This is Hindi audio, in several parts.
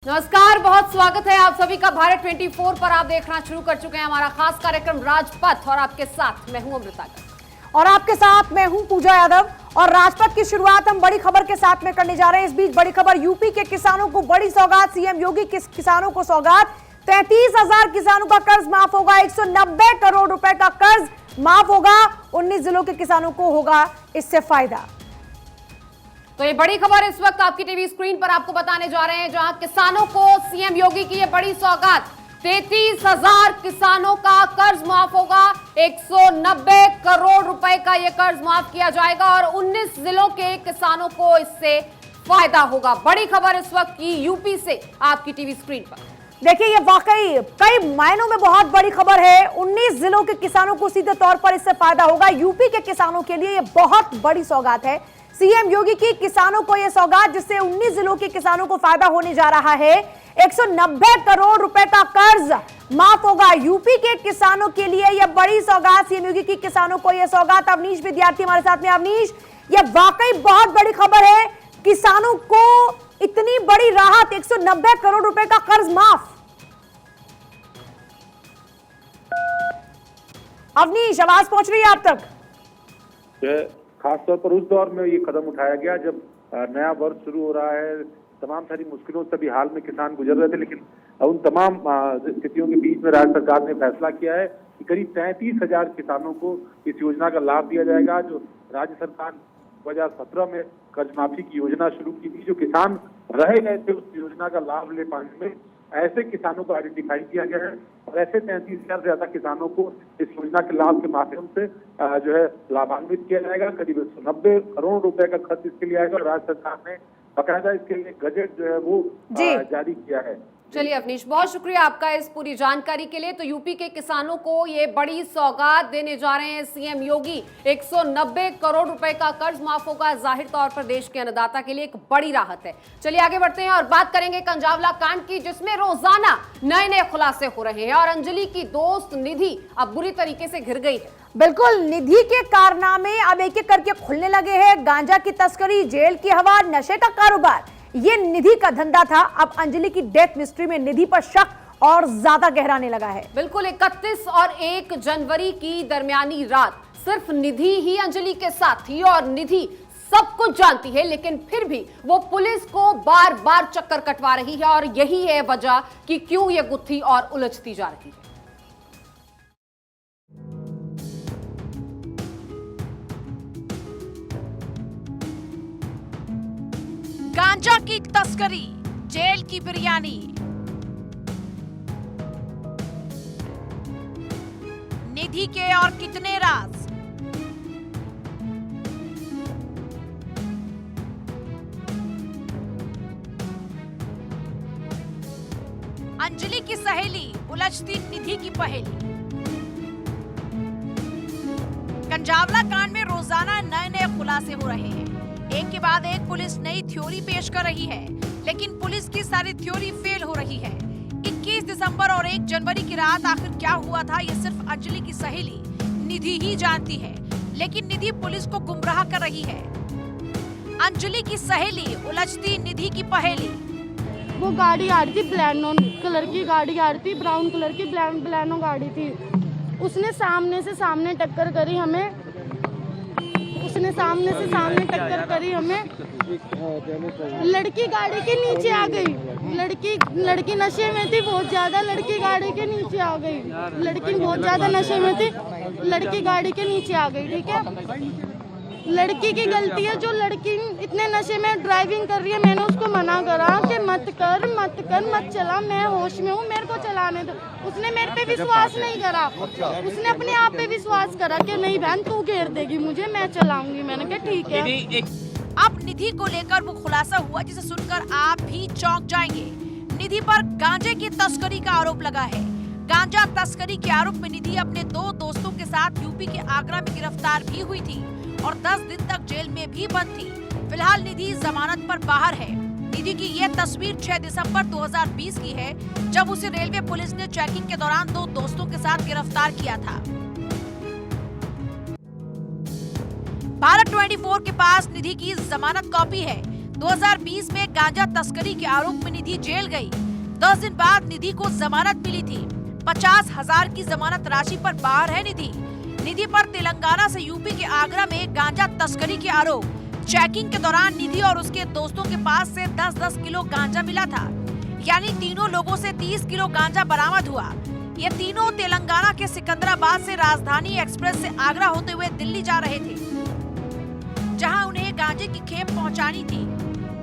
नमस्कार, बहुत स्वागत है आप सभी का भारत 24 पर। आप देखना शुरू कर चुके हैं हमारा खास कार्यक्रम राजपथ और आपके साथ मैं हूं अमृता और आपके साथ मैं हूं पूजा यादव। और राजपथ की शुरुआत हम बड़ी खबर के साथ में करने जा रहे हैं। इस बीच बड़ी खबर, यूपी के किसानों को बड़ी सौगात। सीएम योगी किसानों को सौगात। 33,000 किसानों का कर्ज माफ होगा। 190 करोड़ रुपए का कर्ज माफ होगा। 19 जिलों के किसानों को होगा इससे फायदा। तो ये बड़ी खबर इस वक्त आपकी टीवी स्क्रीन पर आपको बताने जा रहे हैं, जहां किसानों को सीएम योगी की ये बड़ी सौगात। 33,000 किसानों का कर्ज माफ होगा। 190 करोड़ रुपए का ये कर्ज माफ किया जाएगा और 19 जिलों के किसानों को इससे फायदा होगा। बड़ी खबर इस वक्त की यूपी से आपकी टीवी स्क्रीन पर। देखिए, ये वाकई कई मायनों में बहुत बड़ी खबर है। 19 जिलों के किसानों को सीधे तौर पर इससे फायदा होगा। यूपी के किसानों के लिए ये बहुत बड़ी सौगात है। सीएम योगी की किसानों को यह सौगात, जिससे 19 जिलों के किसानों को फायदा होने जा रहा है। 190 करोड़ रुपए का कर्ज माफ होगा। यूपी के किसानों के लिए यह बड़ी सौगात, सीएम योगी की किसानों को यह सौगात। अवनीश विद्यार्थी हमारे साथ में। अवनीश, यह वाकई बहुत बड़ी खबर है। किसानों को इतनी बड़ी राहत, 190 करोड़ रुपए का कर्ज माफ। अवनीश, आवाज पहुंच रही है आप तक? खासतौर पर उस दौर में ये कदम उठाया गया जब नया वर्ष शुरू हो रहा है। तमाम सारी मुश्किलों से भी हाल में किसान गुजर रहे थे, लेकिन उन तमाम स्थितियों के बीच में राज्य सरकार ने फैसला किया है कि करीब 33,000 किसानों को इस योजना का लाभ दिया जाएगा। जो राज्य सरकार 2017 में कर्ज माफी की योजना शुरू की थी, जो किसान रह गए थे उस योजना का लाभ ले पाने में, ऐसे किसानों को आइडेंटिफाई किया गया है और ऐसे 33,000 से ज्यादा किसानों को इस योजना के लाभ के माध्यम से जो है लाभान्वित किया जाएगा। करीब 190 करोड़ रुपए का खर्च इसके लिए आएगा और राज्य सरकार ने बकायदा इसके लिए बजट जो है वो जारी किया है। चलिए अवनीश, बहुत शुक्रिया आपका इस पूरी जानकारी के लिए। तो यूपी के किसानों को ये बड़ी सौगात देने जा रहे हैं सीएम योगी। 190 करोड़ रुपए का कर्ज माफ होगा। जाहिर तौर पर देश के अन्नदाता के लिए एक बड़ी राहत है। चलिए आगे बढ़ते हैं और बात करेंगे कंजावला कांड की, जिसमें रोजाना नए नए खुलासे हो रहे हैं और अंजलि की दोस्त निधि अब बुरी तरीके से घिर गई है। बिल्कुल, निधि के कारनामे अब एक एक करके खुलने लगे हैं। गांजा की तस्करी, जेल की हवा, नशे का कारोबार, ये निधि का धंधा था। अब अंजलि की डेथ मिस्ट्री में निधि पर शक और ज्यादा गहराने लगा है। बिल्कुल, 31 और 1 जनवरी की दरमियानी रात सिर्फ निधि ही अंजलि के साथ थी और निधि सब कुछ जानती है, लेकिन फिर भी वो पुलिस को बार बार चक्कर कटवा रही है और यही है वजह कि क्यों ये गुत्थी और उलझती जा रही है। गांजा की तस्करी, जेल की बिरयानी, निधि के और कितने राज। अंजलि की सहेली उलझती निधि की पहेली। कंजावला कांड में रोजाना नए नए खुलासे हो रहे हैं। एक के बाद एक पुलिस नई थ्योरी पेश कर रही है, लेकिन पुलिस की सारी थ्योरी फेल हो रही है। 21 दिसंबर और 1 जनवरी की रात आखिर क्या हुआ था, ये सिर्फ अंजलि की सहेली निधि ही जानती है, लेकिन निधि पुलिस को गुमराह कर रही है। अंजलि की सहेली उलझती निधि की पहेली। वो गाड़ी आ रही थी, ब्लैनो कलर की गाड़ी आ रही थी, ब्राउन कलर की ब्लैनो गाड़ी थी। उसने सामने से सामने टक्कर करी हमें। लड़की गाड़ी के नीचे आ गई। लड़की नशे में थी बहुत ज्यादा। लड़की गाड़ी के नीचे आ गई। लड़की बहुत ज्यादा नशे में थी, लड़की गाड़ी के नीचे आ गई। ठीक है, लड़की की गलती है। जो लड़की इतने नशे में ड्राइविंग कर रही है, मैंने उसको मना करा कि मत चला, मैं होश में हूँ, मेरे को चलाने दो। उसने मेरे पे विश्वास नहीं करा। उसने अपने आप पे विश्वास करा कि नहीं बहन, तू घेर देगी मुझे, मैं चलाऊंगी। मैंने कहा ठीक है। अब निधि को लेकर वो खुलासा हुआ जिसे सुनकर आप भी चौंक जाएंगे। निधि पर गांजे की तस्करी का आरोप लगा है। गांजा तस्करी के आरोप में निधि अपने 2 दोस्तों के साथ यूपी के आगरा में गिरफ्तार भी हुई थी और 10 दिन तक जेल में भी बंद थी। फिलहाल निधि जमानत पर बाहर है। निधि की यह तस्वीर 6 दिसंबर 2020 की है, जब उसे रेलवे पुलिस ने चेकिंग के दौरान 2 दोस्तों के साथ गिरफ्तार किया था। भारत 24 के पास निधि की जमानत कॉपी है। 2020 में गांजा तस्करी के आरोप में निधि जेल गई। 10 दिन बाद निधि को जमानत मिली थी। 50,000 की जमानत राशि पर बाहर है निधि। निधि पर तेलंगाना से यूपी के आगरा में गांजा तस्करी के आरोप। चेकिंग के दौरान निधि और उसके दोस्तों के पास से 10-10 किलो गांजा मिला था, यानी तीनों लोगों से 30 किलो गांजा बरामद हुआ। ये तीनों तेलंगाना के सिकंदराबाद से राजधानी एक्सप्रेस से आगरा होते हुए दिल्ली जा रहे थे, जहां उन्हें गांजे की खेप पहुंचानी थी।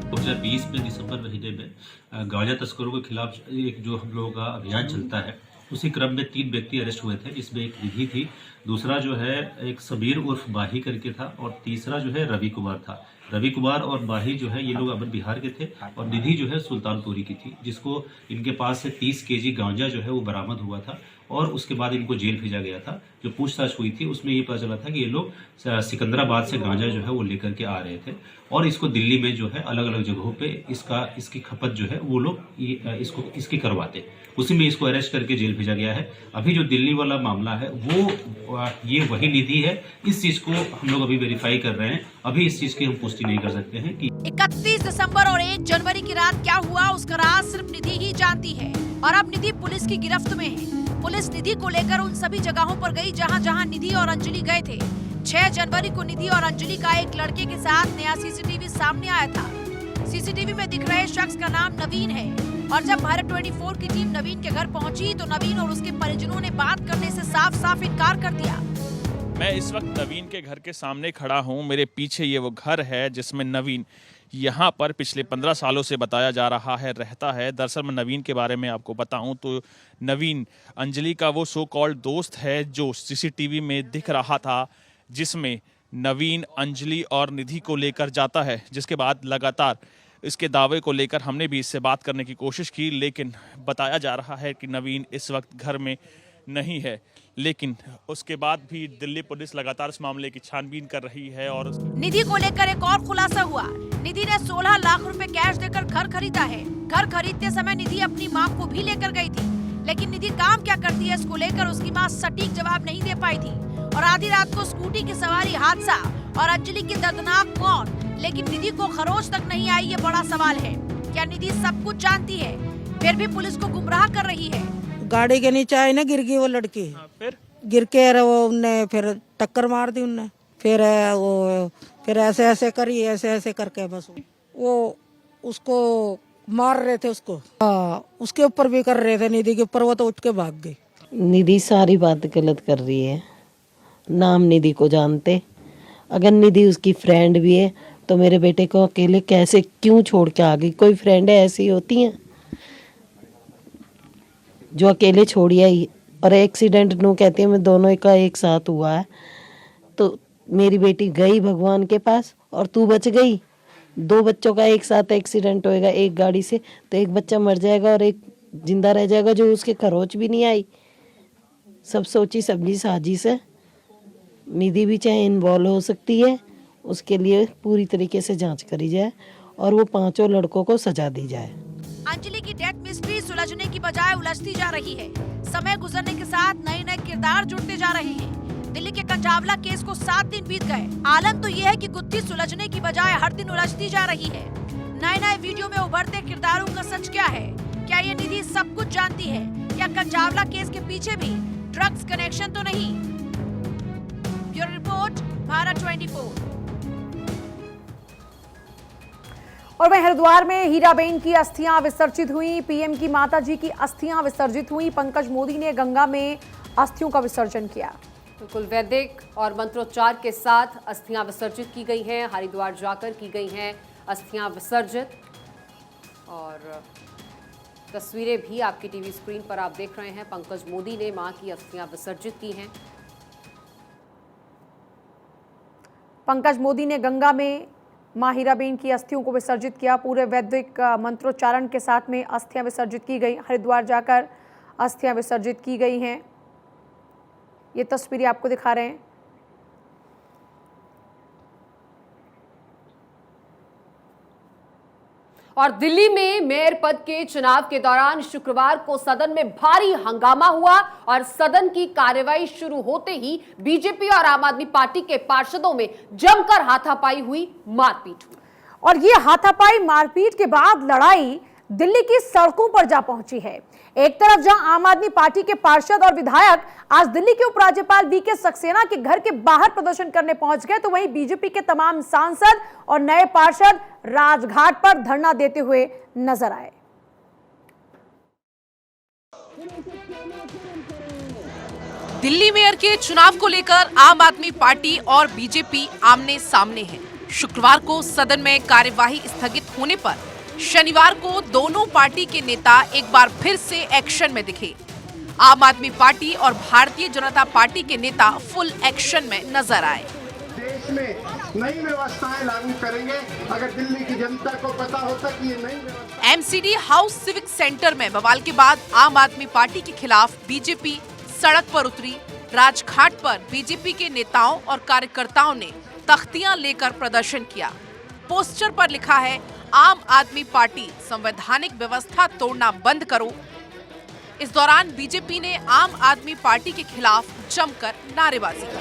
2020 में दिसंबर महीने में गांजा तस्करों के खिलाफ एक जो हम लोगों का अभियान चलता है, उसी क्रम में 3 व्यक्ति अरेस्ट हुए थे। इसमें एक निधि थी, दूसरा जो है एक समीर उर्फ बाही करके था, और तीसरा जो है रवि कुमार था। रवि कुमार और बाही जो है ये लोग अमर बिहार के थे, और निधि जो है सुल्तानपुरी की थी, जिसको इनके पास से 30 केजी गांजा जो है वो बरामद हुआ था, और उसके बाद इनको जेल भेजा गया था। जो पूछताछ हुई थी उसमें ये पता चला था कि ये लोग सिकंदराबाद से गांजा जो है वो लेकर के आ रहे थे, और इसको दिल्ली में जो है अलग अलग जगहों पे इसकी खपत जो है वो लोग इसकी करवाते। उसी में इसको अरेस्ट करके जेल भेजा गया है। अभी जो दिल्ली वाला मामला है वो ये वही निधि है। इस चीज को हम लोग अभी वेरीफाई कर रहे हैं। अभी इस चीज की हम पुष्टि नहीं कर सकते हैं कि 31 दिसंबर और 1 जनवरी की रात क्या हुआ उसका राज सिर्फ निधि ही जानती है। और अब निधि पुलिस की गिरफ्त में है। पुलिस निधि को लेकर उन सभी जगहों पर गई जहां जहां निधि और अंजलि गए थे। 6 जनवरी को निधि और अंजलि का एक लड़के के साथ नया सीसीटीवी सामने आया था। सीसीटीवी में दिख रहे शख्स का नाम नवीन है, और जब भारत 24 की टीम नवीन के घर पहुंची तो नवीन और उसके परिजनों ने बात करने से साफ साफ इनकार कर दिया। मैं इस वक्त नवीन के घर के सामने खड़ा हूं। मेरे पीछे ये वो घर है जिसमें नवीन यहाँ पर पिछले 15 सालों से बताया जा रहा है रहता है। दरअसल मैं नवीन के बारे में आपको बताऊं तो नवीन अंजलि का वो सो कॉल्ड दोस्त है जो सीसीटीवी में दिख रहा था, जिसमें नवीन अंजलि और निधि को लेकर जाता है। जिसके बाद लगातार इसके दावे को लेकर हमने भी इससे बात करने की कोशिश की, लेकिन बताया जा रहा है कि नवीन इस वक्त घर में नहीं है। लेकिन उसके बाद भी दिल्ली पुलिस लगातार इस मामले की छानबीन कर रही है। और निधि को लेकर एक और खुलासा हुआ। निधि ने 16 लाख रुपए कैश देकर घर खरीदा है। घर खरीदते समय निधि अपनी मां को भी लेकर गई थी, लेकिन निधि काम क्या करती है इसको लेकर उसकी मां सटीक जवाब नहीं दे पाई थी। और आधी रात को स्कूटी की सवारी हादसा और अंजलि की दर्दनाक मौत, लेकिन निधि को खरोच तक नहीं आई, ये बड़ा सवाल है। क्या निधि सब कुछ जानती है फिर भी पुलिस को गुमराह कर रही है? गाड़ी के नीचे आई ना, गिर गई वो लड़की। फिर गिर के वो उनने फिर टक्कर मार दी उनने। फिर ऐसे ऐसे करी, ऐसे ऐसे करके बस वो उसको मार रहे थे उसको। उसके ऊपर भी कर रहे थे, निधि के ऊपर। वो तो उठ के भाग गई। निधि सारी बात गलत कर रही है। नाम निधि को जानते। अगर निधि उसकी फ्रेंड भी है तो मेरे बेटे को अकेले कैसे क्यों छोड़ के आ गई? कोई फ्रेंड ऐसी होती हैं जो अकेले छोड़ी आई। और एक्सीडेंट नू कहती है मैं दोनों का एक साथ हुआ है। तो मेरी बेटी गई भगवान के पास और तू बच गई। 2 बच्चों का एक साथ एक्सीडेंट होएगा एक गाड़ी से, तो एक बच्चा मर जाएगा और एक जिंदा रह जाएगा जो उसके खरोच भी नहीं आई। सब सोची समझी साजिश है। निधि भी चाहे इन्वॉल्व हो सकती है, उसके लिए पूरी तरीके से जांच करी जाए और वो 5 लड़कों को सजा दी जाए। अंजलि की डेथ मिस्ट्री सुलझने की बजाय उलझती जा रही है। समय गुजरने के साथ नए नए किरदार जुड़ते जा रहे हैं। दिल्ली के कंजावला केस को 7 दिन बीत गए। आलम तो ये है कि गुत्थी सुलझने की बजाय हर दिन उलझती जा रही है। नए नए वीडियो में उभरते किरदारों का सच क्या है? क्या ये निधि सब कुछ जानती है, या कंजावला केस के पीछे भी ड्रग्स कनेक्शन तो नहीं? Bureau report, Bharat 24। और वहीं हरिद्वार में हीराबेन की अस्थियां विसर्जित हुई। पीएम की माताजी की अस्थियां विसर्जित हुई। पंकज मोदी ने गंगा में अस्थियों का विसर्जन किया। बिल्कुल वैदिक और मंत्रोच्चार के साथ अस्थियां विसर्जित की गई हैं। हरिद्वार जाकर की गई हैं अस्थियां विसर्जित। और तस्वीरें भी आपकी टीवी स्क्रीन पर आप देख रहे हैं। पंकज मोदी ने मां की अस्थियां विसर्जित की हैं। पंकज मोदी ने गंगा में मां हीराबेन की अस्थियों को विसर्जित किया। पूरे वैदिक मंत्रोच्चारण के साथ में अस्थियां विसर्जित की गई। हरिद्वार जाकर अस्थियां विसर्जित की गई हैं। ये तस्वीरें आपको दिखा रहे हैं। और दिल्ली में मेयर पद के चुनाव के दौरान शुक्रवार को सदन में भारी हंगामा हुआ और सदन की कार्यवाही शुरू होते ही बीजेपी और आम आदमी पार्टी के पार्षदों में जमकर हाथापाई हुई, मारपीट हुई। और ये हाथापाई मारपीट के बाद लड़ाई दिल्ली की सड़कों पर जा पहुंची है। एक तरफ जहां आम आदमी पार्टी के पार्षद और विधायक आज दिल्ली के उपराज्यपाल वीके सक्सेना के घर के बाहर प्रदर्शन करने पहुंच गए, तो वहीं बीजेपी के तमाम सांसद और नए पार्षद राजघाट पर धरना देते हुए नजर आए। दिल्ली मेयर के चुनाव को लेकर आम आदमी पार्टी और बीजेपी आमने सामने है। शुक्रवार को सदन में कार्यवाही स्थगित होने पर शनिवार को दोनों पार्टी के नेता एक बार फिर से एक्शन में दिखे। आम आदमी पार्टी और भारतीय जनता पार्टी के नेता फुल एक्शन में नजर आए। देश में नई व्यवस्थाएं लागू करेंगे। अगर दिल्ली की जनता को पता होता कि ये नई एमसीडी हाउस सिविक सेंटर में बवाल के बाद आम आदमी पार्टी के खिलाफ बीजेपी सड़क पर उतरी। राजघाट पर बीजेपी के नेताओं और कार्यकर्ताओं ने तख्तियां लेकर प्रदर्शन किया। पोस्टर पर लिखा है, आम आदमी पार्टी संवैधानिक व्यवस्था तोड़ना बंद करो। इस दौरान बीजेपी ने आम आदमी पार्टी के खिलाफ जमकर नारेबाजी की।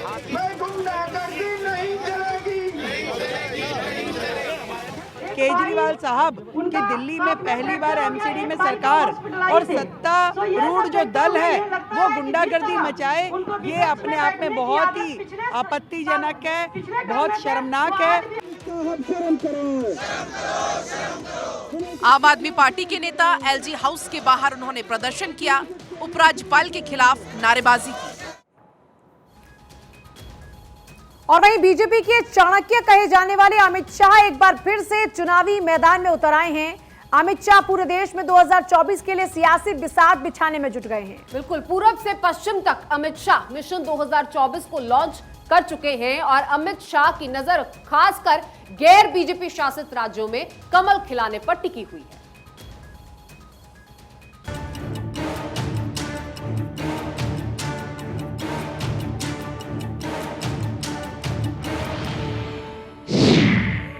केजरीवाल साहब की दिल्ली में पहली बार एमसीडी में सरकार और सत्तारूढ़ जो दल है वो गुंडागर्दी मचाए, ये अपने आप में बहुत ही आपत्तिजनक है, बहुत शर्मनाक है। आम आदमी पार्टी के नेता एलजी हाउस के बाहर उन्होंने प्रदर्शन किया, उपराज्यपाल के खिलाफ नारेबाजी की। और वहीं बीजेपी के चाणक्य कहे जाने वाले अमित शाह एक बार फिर से चुनावी मैदान में उतर आए हैं। अमित शाह पूरे देश में 2024 के लिए सियासी बिसात बिछाने में जुट गए हैं। बिल्कुल, पूरब से पश्चिम तक अमित शाह मिशन 2024 को लॉन्च कर चुके हैं और अमित शाह की नजर खासकर गैर बीजेपी शासित राज्यों में कमल खिलाने पर टिकी हुई है।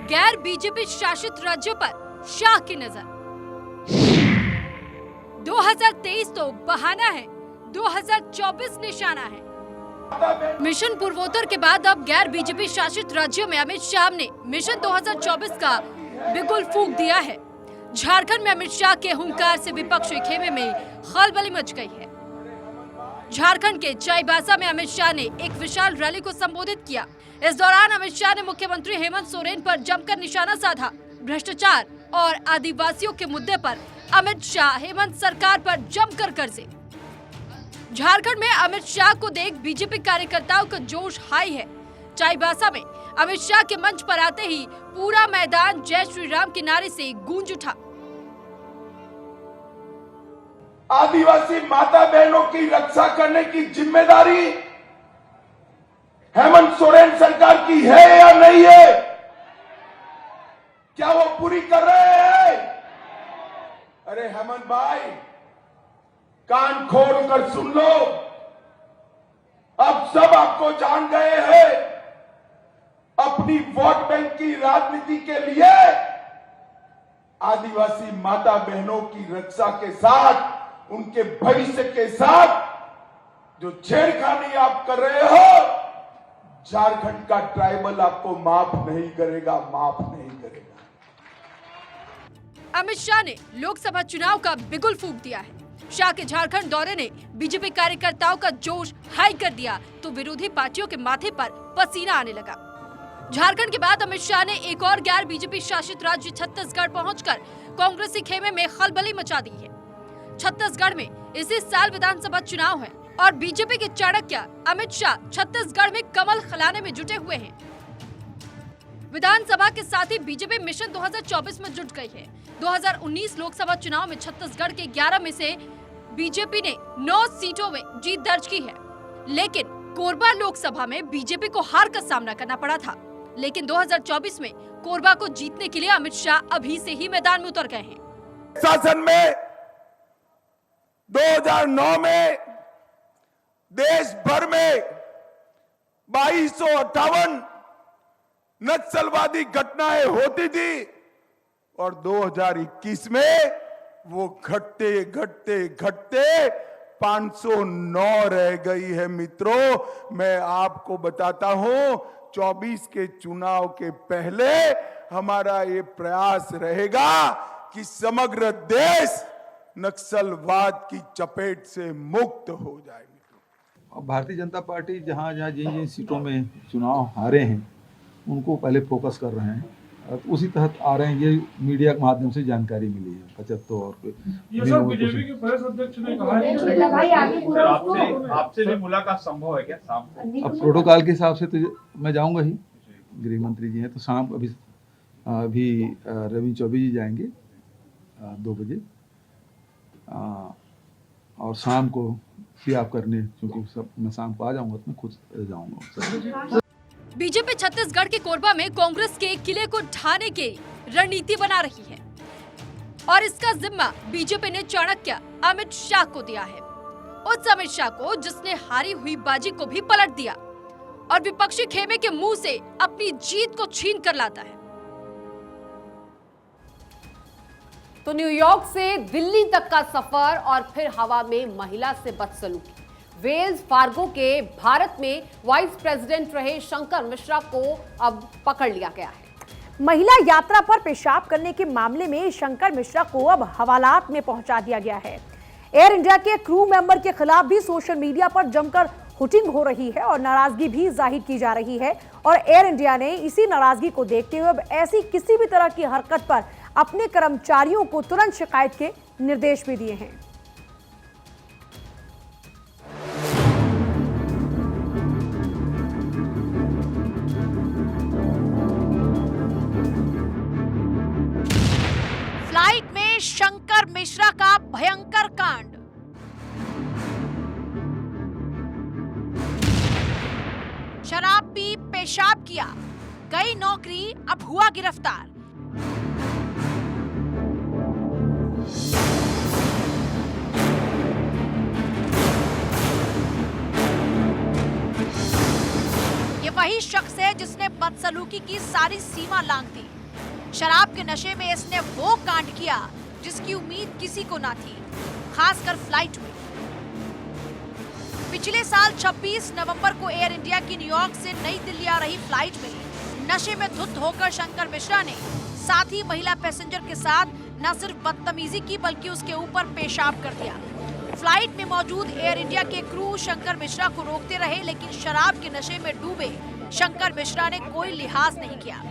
गैर बीजेपी शासित राज्यों पर शाह की नजर। 2023 तो बहाना है, 2024 निशाना है। मिशन पूर्वोत्तर के बाद अब गैर बीजेपी शासित राज्यों में अमित शाह ने मिशन 2024 का बिगुल फूंक दिया है। झारखंड में अमित शाह के हुंकार से विपक्षी खेमे में खलबली मच गई है। झारखंड के चाईबासा में अमित शाह ने एक विशाल रैली को संबोधित किया। इस दौरान अमित शाह ने मुख्यमंत्री हेमंत सोरेन पर जमकर निशाना साधा। भ्रष्टाचार और आदिवासियों के मुद्दे पर अमित शाह हेमंत सरकार पर जमकर कर्जे। झारखंड में अमित शाह को देख बीजेपी कार्यकर्ताओं का जोश हाई है। चाईबासा में अमित शाह के मंच पर आते ही पूरा मैदान जय श्री राम के नारे से गूंज उठा। आदिवासी माता बहनों की रक्षा करने की जिम्मेदारी हेमंत सोरेन सरकार की है या नहीं है? क्या वो पूरी कर रहे हैं? अरे हेमंत भाई, कान खोल कर सुन लो, अब सब आपको जान गए हैं। अपनी वोट बैंक की राजनीति के लिए आदिवासी माता बहनों की रक्षा के साथ, उनके भविष्य के साथ जो छेड़खानी आप कर रहे हो, झारखंड का ट्राइबल आपको माफ नहीं करेगा, माफ नहीं करेगा। अमित शाह ने लोकसभा चुनाव का बिगुल फूंक दिया है। शाह के झारखंड दौरे ने बीजेपी कार्यकर्ताओं का जोश हाई कर दिया तो विरोधी पार्टियों के माथे पर पसीना आने लगा। झारखंड के बाद अमित शाह ने एक और गैर बीजेपी शासित राज्य छत्तीसगढ़ पहुंचकर कांग्रेसी खेमे में खलबली मचा दी है। छत्तीसगढ़ में इसी साल विधानसभा चुनाव है और बीजेपी के चाणक्य अमित शाह छत्तीसगढ़ में कमल खिलाने में जुटे हुए हैं। विधानसभा के साथ ही बीजेपी मिशन 2024 में जुट गई है। 2019 लोकसभा चुनाव में छत्तीसगढ़ के 11 में से बीजेपी ने 9 सीटों में जीत दर्ज की है, लेकिन कोरबा लोकसभा में बीजेपी को हार का सामना करना पड़ा था। लेकिन 2024 में कोरबा को जीतने के लिए अमित शाह अभी से ही मैदान में उतर गए हैं। शासन में 2009 में देश भर में 2258 नक्सलवादी घटनाएं होती थी और 2021 में वो घटते घटते घटते 509 रह गई है। मित्रों, मैं आपको बताता हूं, 24 के चुनाव के पहले हमारा ये प्रयास रहेगा कि समग्र देश नक्सलवाद की चपेट से मुक्त हो जाए। भारतीय जनता पार्टी जहाँ जहाँ जिन जिन सीटों में चुनाव हारे हैं उनको पहले फोकस कर रहे हैं, उसी तहत आ रहे हैं। ये मीडिया के माध्यम से जानकारी मिली है 75 और बीजेपी के प्रदेश अध्यक्ष ने कहा आपसे भी मुलाकात संभव है क्या शाम को? अब प्रोटोकॉल के हिसाब से तो मैं जाऊंगा ही, गृह मंत्री जी हैं तो शाम अभी रवि चौबे जी जाएंगे 2 बजे और शाम को आप करने, क्योंकि सब मैं शाम को आ जाऊंगा तो मैं खुद जाऊंगा। बीजेपी छत्तीसगढ़ के कोरबा में कांग्रेस के किले को ढाने की रणनीति बना रही है और इसका जिम्मा बीजेपी ने चाणक्य अमित शाह को दिया है। उस अमित शाह को जिसने हारी हुई बाजी को भी पलट दिया और विपक्षी खेमे के मुंह से अपनी जीत को छीन कर लाता है। तो न्यूयॉर्क से दिल्ली तक का सफर और फिर हवा में महिला से बदसलूकी। वेल्स फार्गो के भारत में वाइस प्रेसिडेंट रहे शंकर मिश्रा को अब पकड़ लिया गया है। महिला यात्रा पर पेशाब करने के मामले में शंकर मिश्रा को अब हवालात में पहुंचा दिया गया है। एयर इंडिया के क्रू मेंबर के खिलाफ भी सोशल मीडिया पर जमकर हुटिंग हो रही है और नाराजगी भी जाहिर की जा रही है और एयर इंडिया ने इसी नाराजगी को देखते हुए अब ऐसी किसी भी तरह की हरकत पर अपने कर्मचारियों को तुरंत शिकायत के निर्देश भी दिए हैं। फ्लाइट में शंकर मिश्रा का भयंकर कांड। शराब पी पेशाब किया, गई नौकरी, अब हुआ गिरफ्तार। ये वही शख्स है जिसने बदसलूकी की सारी सीमा लांघ दी। शराब के नशे में इसने वो कांड किया जिसकी उम्मीद किसी को ना थी, खासकर फ्लाइट में। पिछले साल 26 नवंबर को एयर इंडिया की न्यूयॉर्क से नई दिल्ली आ रही फ्लाइट में नशे में धुत होकर शंकर मिश्रा ने साथी महिला पैसेंजर के साथ न सिर्फ बदतमीजी की बल्कि उसके ऊपर पेशाब कर दिया। फ्लाइट में मौजूद एयर इंडिया के क्रू शंकर मिश्रा को रोकते रहे, लेकिन शराब के नशे में डूबे शंकर मिश्रा ने कोई लिहाज नहीं किया।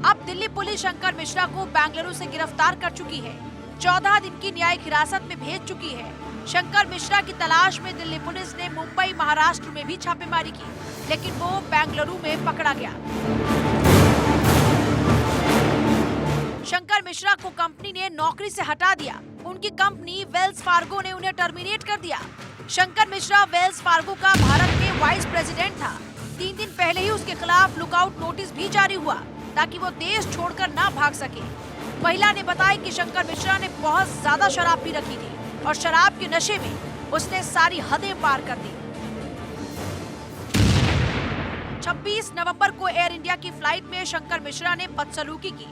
अब दिल्ली पुलिस शंकर मिश्रा को बेंगलुरु से गिरफ्तार कर चुकी है। 14 दिन की न्यायिक हिरासत में भेज चुकी है। शंकर मिश्रा की तलाश में दिल्ली पुलिस ने मुंबई, महाराष्ट्र में भी छापेमारी की, लेकिन वो बेंगलुरु में पकड़ा गया। शंकर मिश्रा को कंपनी ने नौकरी से हटा दिया। उनकी कंपनी वेल्स फार्गो ने उन्हें टर्मिनेट कर दिया। शंकर मिश्रा वेल्स फार्गो का भारत में वाइस प्रेसिडेंट था। 3 दिन पहले ही उसके खिलाफ लुकआउट नोटिस भी जारी हुआ ताकि वो देश छोड़कर ना भाग सके। महिला ने बताया कि शंकर मिश्रा ने बहुत ज्यादा शराब पी रखी थी और शराब के नशे में उसने सारी हदें पार कर दी। 26 नवंबर को एयर इंडिया की फ्लाइट में शंकर मिश्रा ने बदसलूकी की।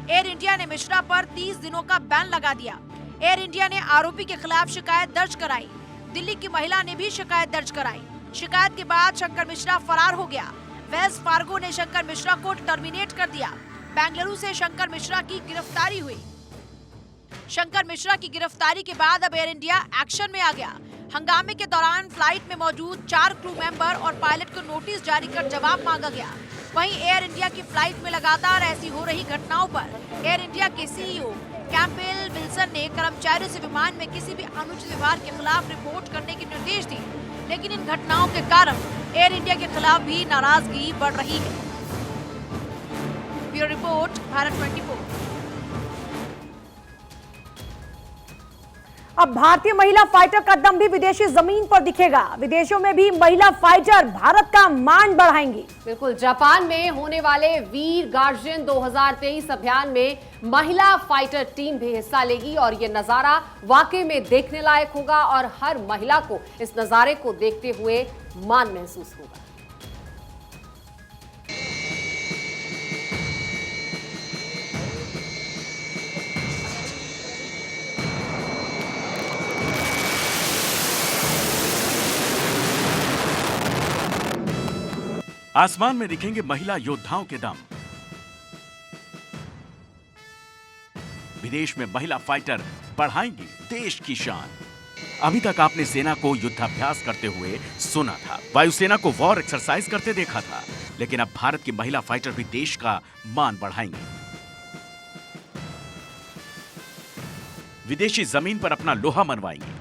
एयर इंडिया ने मिश्रा पर 30 दिनों का बैन लगा दिया। एयर इंडिया ने आरोपी के खिलाफ शिकायत दर्ज कराई। दिल्ली की महिला ने भी शिकायत दर्ज कराई। शिकायत के बाद शंकर मिश्रा फरार हो गया। वेल्स फार्गो ने शंकर मिश्रा को टर्मिनेट कर दिया। बेंगलुरु से शंकर मिश्रा की गिरफ्तारी हुई। शंकर मिश्रा की गिरफ्तारी के बाद अब एयर इंडिया एक्शन में आ गया। हंगामे के दौरान फ्लाइट में मौजूद 4 क्रू मेंबर और पायलट को नोटिस जारी कर जवाब मांगा गया। वहीं एयर इंडिया की फ्लाइट में लगातार ऐसी हो रही घटनाओं पर एयर इंडिया के सीईओ कैंपेल विल्सन ने कर्मचारियों से विमान में किसी भी अनुचित व्यवहार के खिलाफ रिपोर्ट करने के निर्देश दिए, लेकिन इन घटनाओं के कारण एयर इंडिया के खिलाफ भी नाराजगी बढ़ रही है। Bureau report, Bharat 24। अब भारतीय महिला फाइटर का दम भी विदेशी जमीन पर दिखेगा। विदेशों में भी महिला फाइटर भारत का मान बढ़ाएंगी। बिल्कुल, जापान में होने वाले वीर गार्जियन 2023 अभियान में महिला फाइटर टीम भी हिस्सा लेगी और ये नजारा वाकई में देखने लायक होगा और हर महिला को इस नजारे को देखते हुए मान महसूस होगा। आसमान में दिखेंगे महिला योद्धाओं के दम। विदेश में महिला फाइटर बढ़ाएंगी देश की शान। अभी तक आपने सेना को युद्धाभ्यास करते हुए सुना था, वायुसेना को वॉर एक्सरसाइज करते देखा था, लेकिन अब भारत की महिला फाइटर भी देश का मान बढ़ाएंगी। विदेशी जमीन पर अपना लोहा मनवाएंगी।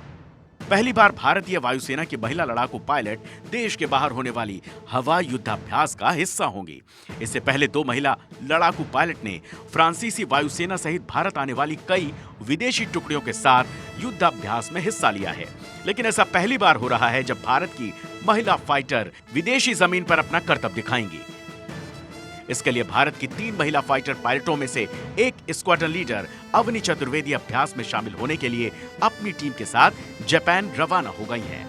पहली बार भारतीय वायुसेना की महिला लड़ाकू पायलट देश के बाहर होने वाली हवाई युद्धाभ्यास का हिस्सा होंगी। इससे पहले 2 महिला लड़ाकू पायलट ने फ्रांसीसी वायुसेना सहित भारत आने वाली कई विदेशी टुकड़ियों के साथ युद्धाभ्यास में हिस्सा लिया है, लेकिन ऐसा पहली बार हो रहा है जब भारत की महिला फाइटर विदेशी जमीन पर अपना करतब दिखाएंगी। इसके लिए भारत की 3 महिला फाइटर पायलटों में से एक स्क्वाड्रन लीडर अवनी चतुर्वेदी अभ्यास में शामिल होने के लिए अपनी टीम के साथ जापान रवाना हो गई हैं।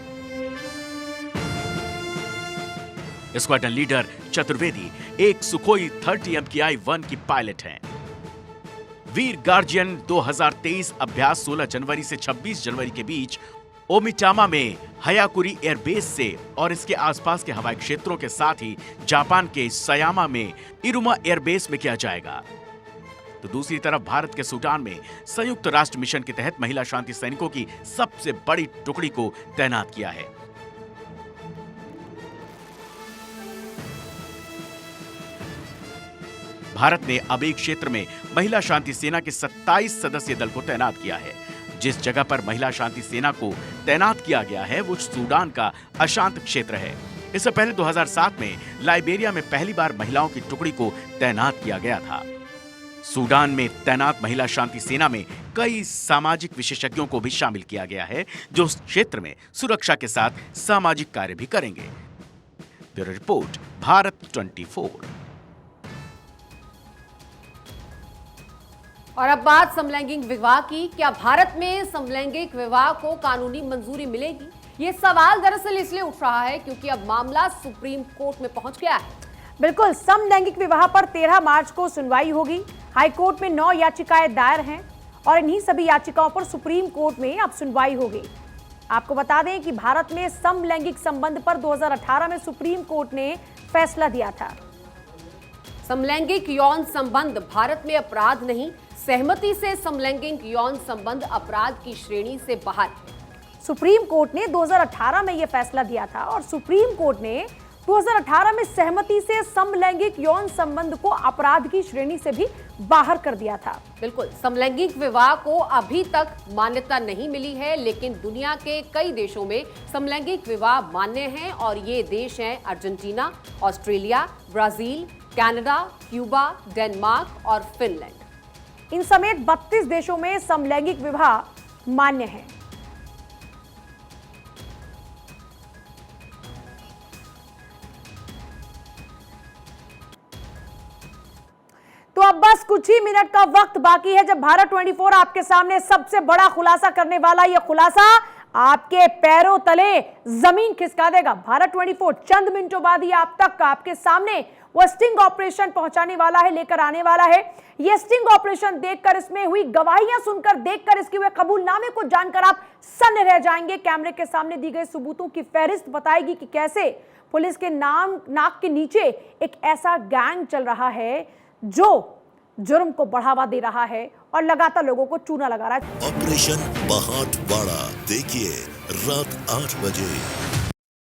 स्क्वाड्रन लीडर चतुर्वेदी एक सुखोई 30 MKI-1 की पायलट हैं। वीर गार्जियन 2023 अभ्यास 16 जनवरी से 26 जनवरी के बीच ओमिटामा में हयाकुरी एयरबेस से और इसके आसपास के हवाई क्षेत्रों के साथ ही जापान के सयामा में इरुमा एयरबेस में किया जाएगा। तो दूसरी तरफ भारत के सूडान में संयुक्त राष्ट्र मिशन के तहत महिला शांति सैनिकों की सबसे बड़ी टुकड़ी को तैनात किया है। भारत ने अब एक क्षेत्र में महिला शांति सेना के 27 सदस्यीय दल को तैनात किया है। जिस जगह पर महिला शांति सेना को तैनात किया गया है वो सूडान का अशांत क्षेत्र है। इससे पहले 2007 में लाइबेरिया में पहली बार महिलाओं की टुकड़ी को तैनात किया गया था। सूडान में तैनात महिला शांति सेना में कई सामाजिक विशेषज्ञों को भी शामिल किया गया है, जो उस क्षेत्र में सुरक्षा के साथ सामाजिक कार्य भी करेंगे। Bureau report, Bharat 24। और अब बात समलैंगिक विवाह की। क्या भारत में समलैंगिक विवाह को कानूनी मंजूरी मिलेगी? ये सवाल दरअसल इसलिए उठ रहा है क्योंकि अब मामला सुप्रीम कोर्ट में पहुंच गया है। बिल्कुल, समलैंगिक विवाह पर 13 मार्च को सुनवाई होगी। हाईकोर्ट में 9 याचिकाएं दायर हैं और इन्हीं सभी याचिकाओं पर सुप्रीम कोर्ट में अब सुनवाई होगी। आपको बता दें कि भारत में समलैंगिक संबंध पर 2018 में सुप्रीम कोर्ट ने फैसला दिया था। समलैंगिक यौन संबंध भारत में अपराध नहीं, सहमति से समलैंगिक यौन संबंध अपराध की श्रेणी से बाहर। सुप्रीम कोर्ट ने 2018 में यह फैसला दिया था और सुप्रीम कोर्ट ने 2018 में सहमति से समलैंगिक यौन संबंध को अपराध की श्रेणी से भी बाहर कर दिया था। बिल्कुल, समलैंगिक विवाह को अभी तक मान्यता नहीं मिली है, लेकिन दुनिया के कई देशों में समलैंगिक विवाह मान्य हैं और ये देश हैं Argentina, Australia, Brazil, Canada, Cuba, Denmark और फिनलैंड। इन समेत 32 देशों में समलैंगिक विवाह मान्य है। तो अब बस कुछ ही मिनट का वक्त बाकी है जब भारत 24 आपके सामने सबसे बड़ा खुलासा करने वाला। यह खुलासा आपके पैरों तले जमीन खिसका देगा। भारत 24 चंद मिनटों बाद ही आप तक आपके सामने वो स्टिंग ऑपरेशन पहुंचाने वाला है, लेकर आने वाला है। ये स्टिंग ऑपरेशन देखकर, इसमें हुई गवाहियां सुनकर, देखकर, इसके हुए कबूलनामे को जानकर आप सन्न रह जाएंगे। कैमरे के सामने दी गई सबूतों की फहरिस्त बताएगी कि कैसे पुलिस के नाक के नीचे एक ऐसा गैंग चल रहा है जो जुर्म को बढ़ावा दे रहा है और लगातार लोगों को चूना लगा रहा है। ऑपरेशन पहाड़वाड़ा देखिए रात 8 बजे।